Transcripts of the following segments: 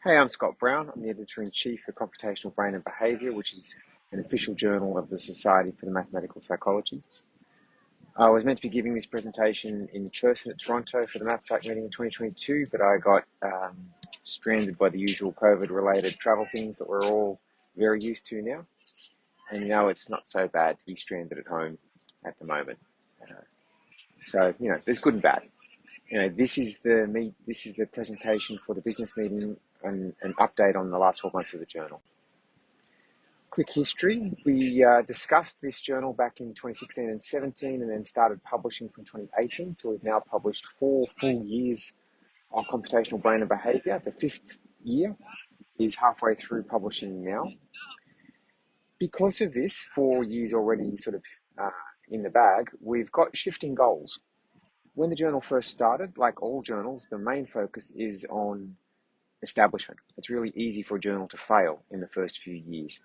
Hey, I'm Scott Brown. I'm the Editor-in-Chief for Computational Brain and Behaviour, which is an official journal of the Society for the Mathematical Psychology. I was meant to be giving this presentation in person at Toronto for the MathPsych meeting in 2022, but I got stranded by the usual COVID-related travel things that we're all very used to now. And it's not so bad to be stranded at home at the moment. So, there's good and bad. This is the presentation for the business meeting and an update on the last 12 months of the journal. Quick history, we discussed this journal back in 2016 and 17 and then started publishing from 2018. So we've now published 4 full years on computational brain and behaviour. The 5th year is halfway through publishing now. Because of this, 4 years already sort of in the bag, we've got shifting goals. When the journal first started, like all journals, the main focus is on establishment. It's really easy for a journal to fail in the first few years.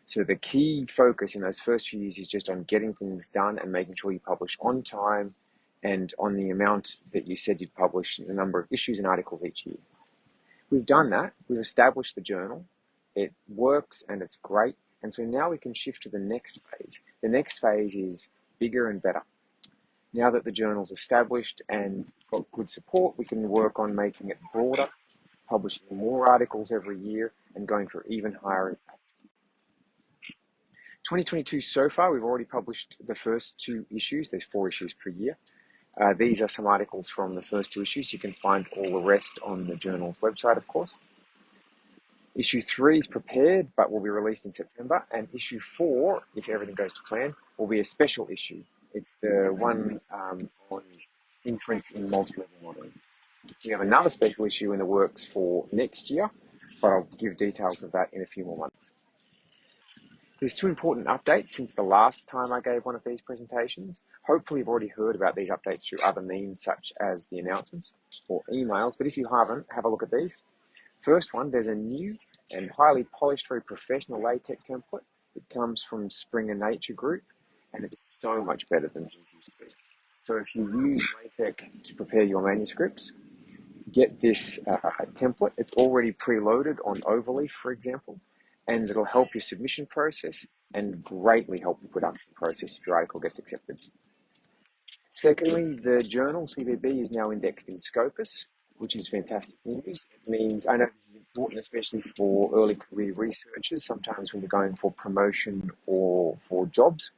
So the key focus in those first few years is just on getting things done and making sure you publish on time and on the amount that you said you'd publish, the number of issues and articles each year. We've done that. We've established the journal. It works and it's great. And so now we can shift to the next phase. The next phase is bigger and better. Now that the journal's established and got good support, we can work on making it broader, publishing more articles every year, and going for even higher impact. 2022 so far, we've already published the first 2 issues. There's 4 issues per year. These are some articles from the first 2 issues. You can find all the rest on the journal's website, of course. Issue 3 is prepared, but will be released in September. And issue 4, if everything goes to plan, will be a special issue. It's the one on inference in multi-level modeling. We have another special issue in the works for next year, but I'll give details of that in a few more months. There's 2 important updates since the last time I gave one of these presentations. Hopefully you've already heard about these updates through other means such as the announcements or emails, but if you haven't, have a look at these. First one, there's a new and highly polished, very professional LaTeX template. It comes from Springer Nature Group, and it's so much better than these used to be. So if you use LaTeX to prepare your manuscripts, get this template. It's already preloaded on Overleaf, for example, and it'll help your submission process and greatly help the production process if your article gets accepted. Secondly, the journal CBB is now indexed in Scopus, which is fantastic news. It means, I know this is important, especially for early career researchers, sometimes when you're going for promotion or for jobs.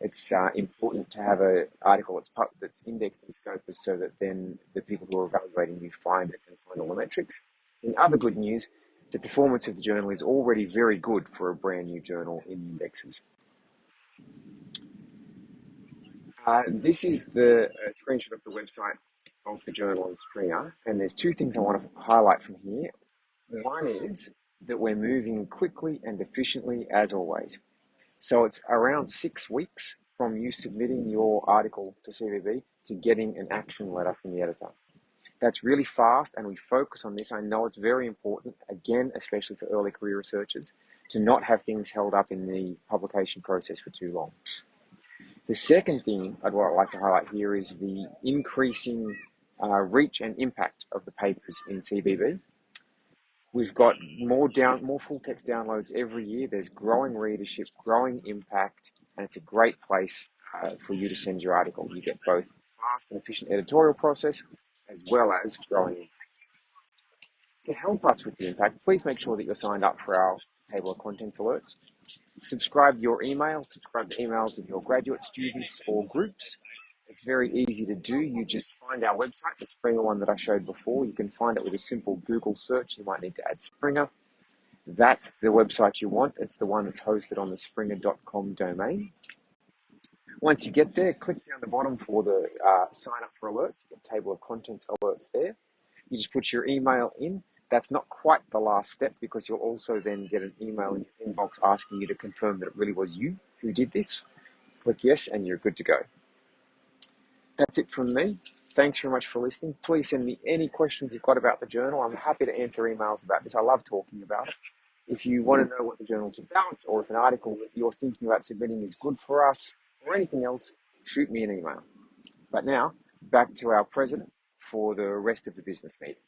It's important to have an article that's indexed in Scopus so that then the people who are evaluating you find it and find all the metrics. In other good news, the performance of the journal is already very good for a brand new journal in indexes. This is the screenshot of the website of the journal on Springer, and there's 2 things I want to highlight from here. One is that we're moving quickly and efficiently as always. So it's around 6 weeks from you submitting your article to CBB to getting an action letter from the editor. That's really fast, and we focus on this. I know it's very important, again, especially for early career researchers, to not have things held up in the publication process for too long. The second thing I'd like to highlight here is the increasing reach and impact of the papers in CBB. We've got more full text downloads every year. There's growing readership, growing impact, and it's a great place for you to send your article. You get both fast and efficient editorial process as well as growing impact. To help us with the impact, please make sure that you're signed up for our table of contents alerts. Subscribe your email, subscribe to emails of your graduate students or groups. It's very easy to do. You just find our website, the Springer one that I showed before. You can find it with a simple Google search. You might need to add Springer. That's the website you want. It's the one that's hosted on the springer.com domain. Once you get there, click down the bottom for the sign up for alerts. You get table of contents alerts there. You just put your email in. That's not quite the last step because you'll also then get an email in your inbox asking you to confirm that it really was you who did this. Click yes and you're good to go. That's it from me. Thanks very much for listening. Please send me any questions you've got about the journal. I'm happy to answer emails about this. I love talking about it. If you want to know what the journal's about, or if an article that you're thinking about submitting is good for us, or anything else, shoot me an email. But now, back to our president for the rest of the business meeting.